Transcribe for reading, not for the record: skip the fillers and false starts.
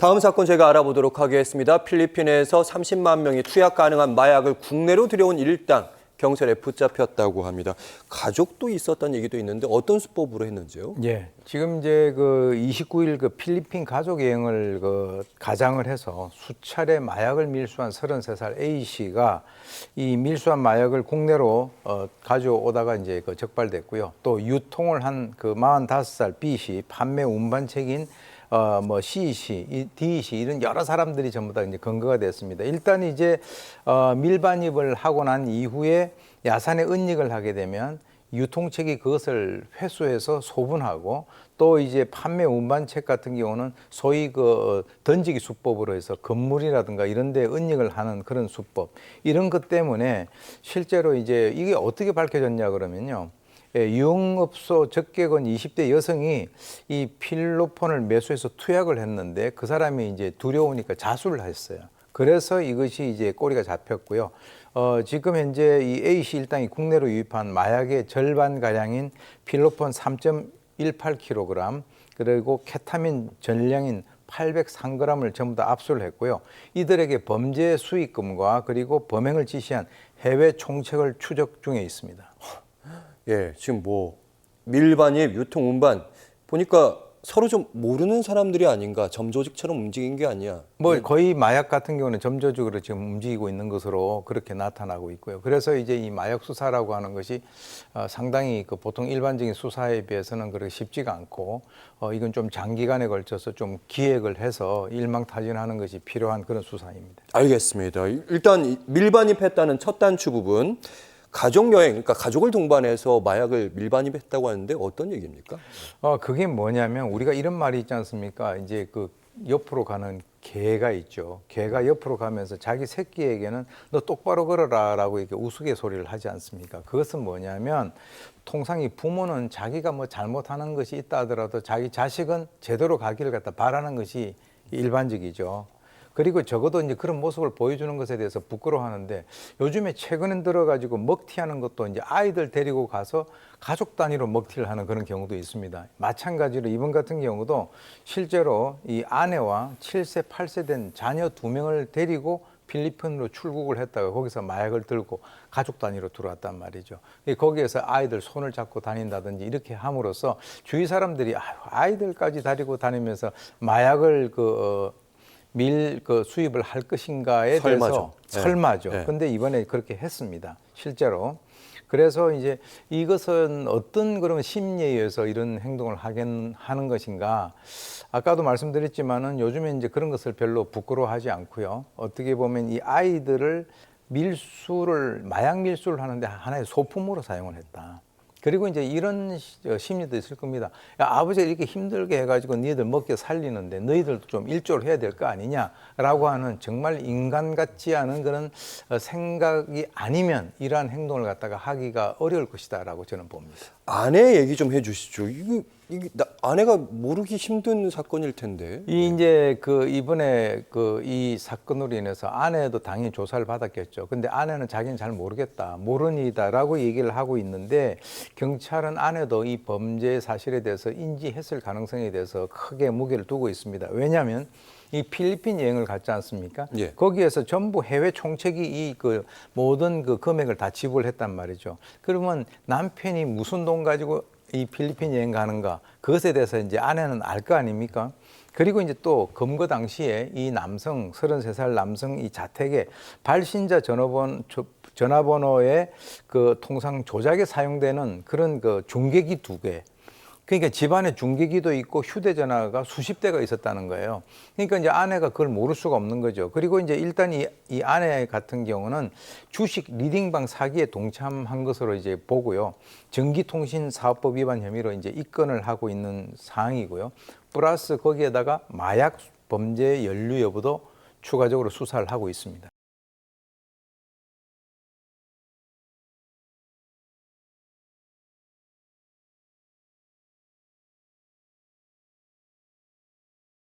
다음 사건 제가 알아보도록 하겠습니다. 필리핀에서 30만 명이 투약 가능한 마약을 국내로 들여온 일당, 경찰에 붙잡혔다고 합니다. 가족도 있었다는 얘기도 있는데 어떤 수법으로 했는지요? 예, 지금 이제 그 29일 그 필리핀 가족 여행을 가장을 해서 수차례 마약을 밀수한 33살 A 씨가 이 밀수한 마약을 국내로 가져오다가 이제 적발됐고요. 또 유통을 한 그 45살 B 씨, 판매 운반책인 C 씨, D 씨 이런 여러 사람들이 전부 다 이제 근거가 됐습니다. 일단 이제 밀반입을 하고 난 이후에 야산에 은닉을 하게 되면 유통책이 그것을 회수해서 소분하고 또 이제 판매 운반책 같은 경우는 소위 던지기 수법으로 해서 건물이라든가 이런 데 은닉을 하는 그런 수법 이런 것 때문에 실제로 이제 이게 어떻게 밝혀졌냐 그러면요. 유흥업소 적객원 20대 여성이 이 필로폰을 매수해서 투약을 했는데 그 사람이 이제 두려우니까 자수를 했어요. 그래서 이것이 이제 꼬리가 잡혔고요. 지금 현재 이 A씨 일당이 국내로 유입한 마약의 절반가량인 필로폰 3.18kg 그리고 케타민 전량인 803g을 전부 다 압수를 했고요. 이들에게 범죄 수익금과 그리고 범행을 지시한 해외 총책을 추적 중에 있습니다. 예, 지금 밀반입, 유통, 운반 보니까 서로 좀 모르는 사람들이 아닌가, 점조직처럼 움직인 게 아니야. 거의 마약 같은 경우는 점조직으로 지금 움직이고 있는 것으로 그렇게 나타나고 있고요. 그래서 이제 이 마약 수사라고 하는 것이 상당히 보통 일반적인 수사에 비해서는 그렇게 쉽지가 않고 이건 좀 장기간에 걸쳐서 좀 기획을 해서 일망타진하는 것이 필요한 그런 수사입니다. 알겠습니다. 일단 밀반입했다는 첫 단추 부분. 가족여행, 그러니까 가족을 동반해서 마약을 밀반입했다고 하는데 어떤 얘기입니까? 그게 뭐냐면 우리가 이런 말이 있지 않습니까? 이제 그 옆으로 가는 개가 있죠. 개가 옆으로 가면서 자기 새끼에게는 너 똑바로 걸어라라고 이렇게 우스갯소리를 하지 않습니까? 그것은 뭐냐면 통상 이 부모는 자기가 잘못하는 것이 있다 하더라도 자기 자식은 제대로 가기를 갖다 바라는 것이 일반적이죠. 그리고 적어도 이제 그런 모습을 보여주는 것에 대해서 부끄러워하는데 요즘에 최근에 들어가지고 먹튀하는 것도 이제 아이들 데리고 가서 가족 단위로 먹튀를 하는 그런 경우도 있습니다. 마찬가지로 이번 같은 경우도 실제로 이 아내와 7세, 8세 된 자녀 2명을 데리고 필리핀으로 출국을 했다가 거기서 마약을 들고 가족 단위로 들어왔단 말이죠. 거기에서 아이들 손을 잡고 다닌다든지 이렇게 함으로써 주위 사람들이 아이들까지 데리고 다니면서 마약을 수입을 할 것인가에 대해서 설마죠. 네. 근데 이번에 그렇게 했습니다. 실제로. 그래서 이제 이것은 어떤 그런 심리에 의해서 이런 행동을 하는 것인가. 아까도 말씀드렸지만은 요즘에 이제 그런 것을 별로 부끄러워하지 않고요. 어떻게 보면 이 아이들을 마약 밀수를 하는데 하나의 소품으로 사용을 했다. 그리고 이제 이런 심리도 있을 겁니다. 야, 아버지가 이렇게 힘들게 해가지고 너희들 먹여 살리는데 너희들도 좀 일조를 해야 될 거 아니냐라고 하는 정말 인간 같지 않은 그런 생각이 아니면 이러한 행동을 갖다가 하기가 어려울 것이다라고 저는 봅니다. 아내 얘기 좀 해주시죠. 아내가 모르기 힘든 사건일 텐데. 이제 이번에 이 사건으로 인해서 아내도 당연히 조사를 받았겠죠. 근데 아내는 자기는 잘 모르겠다, 모르니다라고 얘기를 하고 있는데 경찰은 아내도 이 범죄 사실에 대해서 인지했을 가능성에 대해서 크게 무게를 두고 있습니다. 왜냐하면 이 필리핀 여행을 갔지 않습니까? 예. 거기에서 전부 해외 총책이 이 모든 금액을 다 지불을 했단 말이죠. 그러면 남편이 무슨 돈 가지고 이 필리핀 여행 가는가 그것에 대해서 이제 아내는 알 거 아닙니까? 그리고 이제 또 검거 당시에 이 남성 33살 남성 이 자택에 발신자 전화번호에 통상 조작에 사용되는 그런 중계기 2개. 그러니까 집안에 중계기도 있고 휴대전화가 수십 대가 있었다는 거예요. 그러니까 이제 아내가 그걸 모를 수가 없는 거죠. 그리고 이제 일단 이 아내 같은 경우는 주식 리딩방 사기에 동참한 것으로 이제 보고요. 전기통신사업법 위반 혐의로 이제 입건을 하고 있는 상황이고요. 플러스 거기에다가 마약 범죄 연루 여부도 추가적으로 수사를 하고 있습니다.